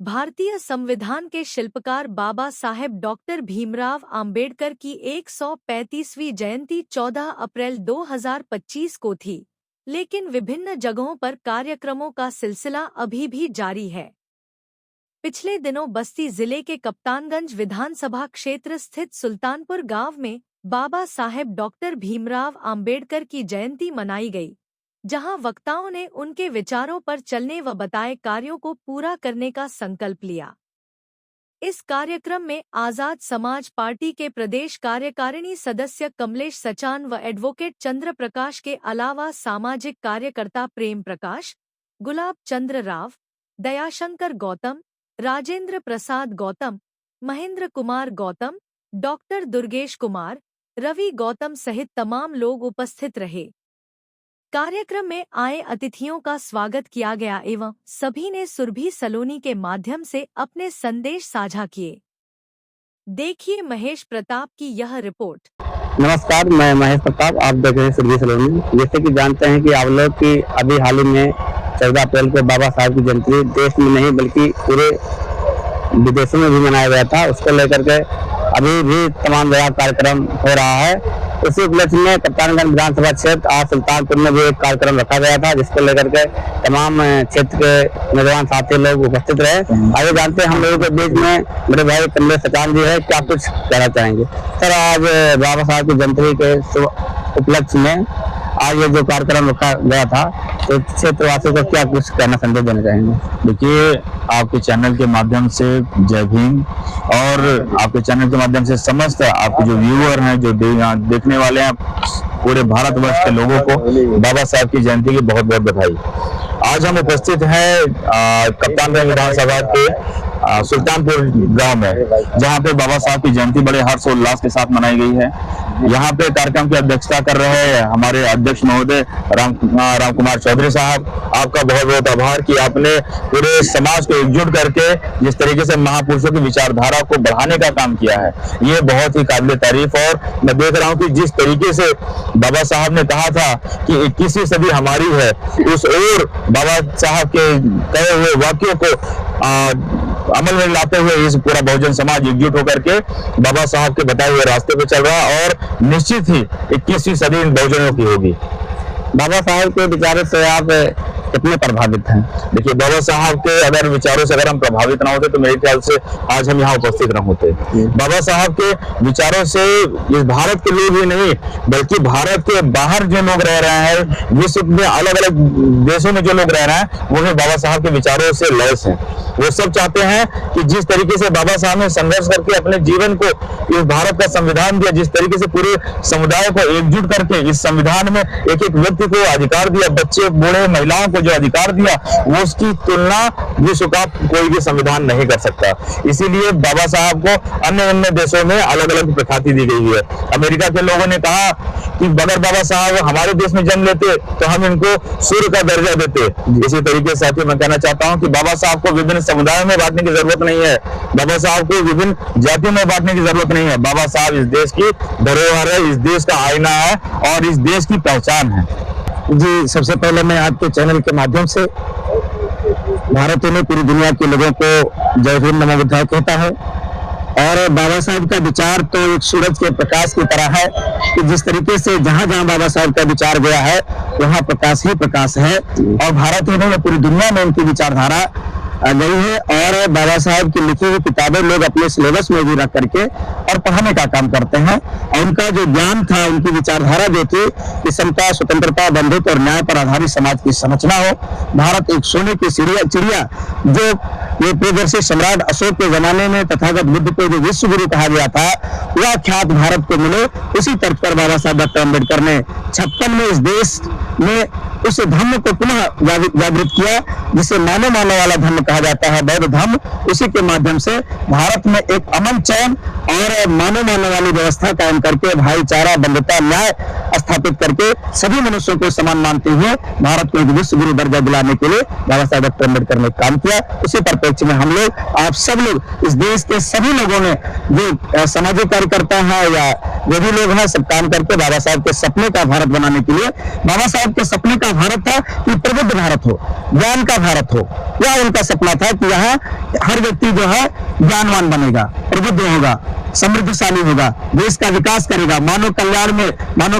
भारतीय संविधान के शिल्पकार बाबा साहेब डॉक्टर भीमराव आम्बेडकर की 135वीं जयंती 14 अप्रैल 2025 को थी, लेकिन विभिन्न जगहों पर कार्यक्रमों का सिलसिला अभी भी जारी है। पिछले दिनों बस्ती जिले के कप्तानगंज विधानसभा क्षेत्र स्थित सुल्तानपुर गांव में बाबा साहेब डॉक्टर भीमराव आम्बेडकर की जयंती मनाई गई, जहां वक्ताओं ने उनके विचारों पर चलने व बताए कार्यों को पूरा करने का संकल्प लिया। इस कार्यक्रम में आजाद समाज पार्टी के प्रदेश कार्यकारिणी सदस्य कमलेश सचान व एडवोकेट चंद्र प्रकाश के अलावा सामाजिक कार्यकर्ता प्रेम प्रकाश, गुलाब चंद्र राव, दयाशंकर गौतम, राजेंद्र प्रसाद गौतम, महेंद्र कुमार गौतम, डॉक्टर दुर्गेश कुमार, रवि गौतम सहित तमाम लोग उपस्थित रहे। कार्यक्रम में आए अतिथियों का स्वागत किया गया एवं सभी ने सुरभि सलोनी के माध्यम से अपने संदेश साझा किए। देखिए महेश प्रताप की यह रिपोर्ट। नमस्कार, मैं महेश प्रताप, आप देख रहे हैं सुरभि सलोनी। जैसे कि जानते हैं कि आप लोग की अभी हाल ही में 14 अप्रैल को बाबा साहब की जयंती देश में नहीं बल्कि पूरे विदेशों में भी मनाया गया था। उसको लेकर के अभी भी तमाम जगह कार्यक्रम हो रहा है। उसी उपलक्ष्य में कप्तानगंज विधानसभा क्षेत्र आज सुल्तानपुर में भी एक कार्यक्रम रखा गया था, जिसको लेकर के तमाम क्षेत्र के नौजवान साथी लोग उपस्थित रहे। आगे जानते हैं हम लोगों के बीच में मेरे भाई कमलेश सचान जी है, क्या कुछ कहना चाहेंगे? सर, आज बाबा साहब की जयंती के उपलक्ष्य में आज ये जो कार्यक्रम रखा गया था, तो क्षेत्रवासियों को क्या कुछ कहना संदेश देना चाहेंगे? देखिए, आपके चैनल के माध्यम से जय भीम, और आपके चैनल के माध्यम से समस्त आपके जो व्यूअर हैं, जो देखने वाले हैं, पूरे भारतवर्ष के लोगों को बाबा साहब की जयंती की बहुत बहुत बधाई। आज हम उपस्थित हैं कप्तानगंज विधानसभा के सुल्तानपुर गांव में, जहां पे बाबा साहब की जयंती बड़े हर्षोल्लास के साथ मनाई गई है। यहाँ पे कार्यक्रम की अध्यक्षता कर रहे हैं हमारे अध्यक्ष महोदय राम कुमार चौधरी साहब। आपका बहुत बहुत आभार कि आपने पूरे समाज को एकजुट करके जिस तरीके से महापुरुषों की विचारधारा को बढ़ाने का काम किया है, ये बहुत ही काबिल तारीफ। और मैं देख रहा हूँ कि जिस तरीके से बाबा साहब ने कहा था कि 21वीं सदी हमारी है, उस ओर बाबा साहब के कहे हुए वाक्यों को अमल में लाते हुए इस पूरा बहुजन समाज एकजुट होकर के बाबा साहब के बताए हुए रास्ते पे चल रहा है, और निश्चित ही 21वीं सदी इन बहुजनों की होगी। बाबा साहब के विचारों से आप कितने प्रभावित हैं? देखिए, बाबा साहब के अगर विचारों से अगर हम प्रभावित ना होते तो मेरे ख्याल से आज हम यहाँ उपस्थित न होते। बाबा साहब के विचारों से इस भारत के लोग ही नहीं बल्कि भारत के बाहर जो लोग रह रहे हैं, विश्व में अलग अलग देशों में जो लोग रह रहे हैं, वो भी बाबा साहब के विचारों से लैस हैं। वो सब चाहते हैं कि जिस तरीके से बाबा साहब ने संघर्ष करके अपने जीवन को इस भारत का संविधान दिया, जिस तरीके से पूरे समुदाय को एकजुट करके इस संविधान में एक एक व्यक्ति को अधिकार दिया, बच्चे बूढ़े महिलाओं को जो अधिकार दिया, वो उसकी तुलना विश्व का कोई भी संविधान नहीं कर सकता। इसीलिए बाबा साहब को अन्य अन्य देशों में अलग अलग प्रख्याति दी गई है। अमेरिका के लोगों ने कहा कि अगर बाबा साहब हमारे देश में जन्म लेते तो हम इनको सूर्य का दर्जा देते। इसी तरीके से मैं कहना चाहता हूँ कि बाबा साहब को विभिन्न समुदायों में बांटने की जरूरत नहीं है, बाबा साहब को विभिन्न जातियों में बांटने की जरूरत नहीं है। बाबा साहब इस देश की धरोहर है, इस देश का आईना है और इस देश की पहचान है। जी, सबसे पहले मैं आपके चैनल के माध्यम से भारत में पूरी दुनिया के लोगों को जय भीम नमो बुद्धाय कहता है। और बाबा साहब का विचार तो एक सूरज के प्रकाश की तरह है कि जिस तरीके से जहां जहां बाबा साहब का विचार गया है, वहां प्रकाश ही प्रकाश है। और भारत में पूरी दुनिया में उनकी विचारधारा गई है, और बाबा साहब की लिखी हुई किताबें लोग अपने सिलेबस में भी रख करके और पढ़ाने का काम करते हैं। और उनका जो ज्ञान था, उनकी विचारधारा जो थी कि समता, स्वतंत्रता, बंधुत्व और न्याय पर आधारित समाज की संरचना हो, भारत एक सोने की चिड़िया जो ये प्रियदर्शी सम्राट अशोक के जमाने में तथागत बुद्ध को जो विश्व गुरु कहा गया था, वह ख्यात भारत को मिले। उसी तर्क पर बाबा साहब डॉक्टर अम्बेडकर ने 56 में इस देश में उस धर्म को पुनः जागृत किया, जिसे मानव वाला धर्म कहा जाता है, बौद्ध धर्म। उसी के माध्यम से भारत में एक अमन, चैन और मानव वाली व्यवस्था कायम करके भाईचारा, बंधुता, न्याय स्थापित करके सभी मनुष्यों को समान मानते हुए भारत को एक विश्व गुरु दर्जा दिलाने के लिए बाबा साहब डॉक्टर अम्बेडकर ने काम किया। उसी परिप्रेक्ष्य में हम लोग, आप सब लोग, इस देश के सभी लोगों ने, जो सामाजिक कार्यकर्ता है या जो भी लोग हैं, सब काम करके बाबा साहब के सपने का भारत बनाने के लिए, बाबा साहब के सपने का भारत था कि प्रबुद्ध भारत हो, ज्ञान का भारत हो। यह उनका सपना था कि यहाँ हर व्यक्ति जो है ज्ञानवान बनेगा, प्रबुद्ध होगा, समृद्धशाली होगा, देश का विकास करेगा, मानव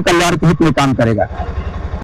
कल्याण के हित में काम करेगा।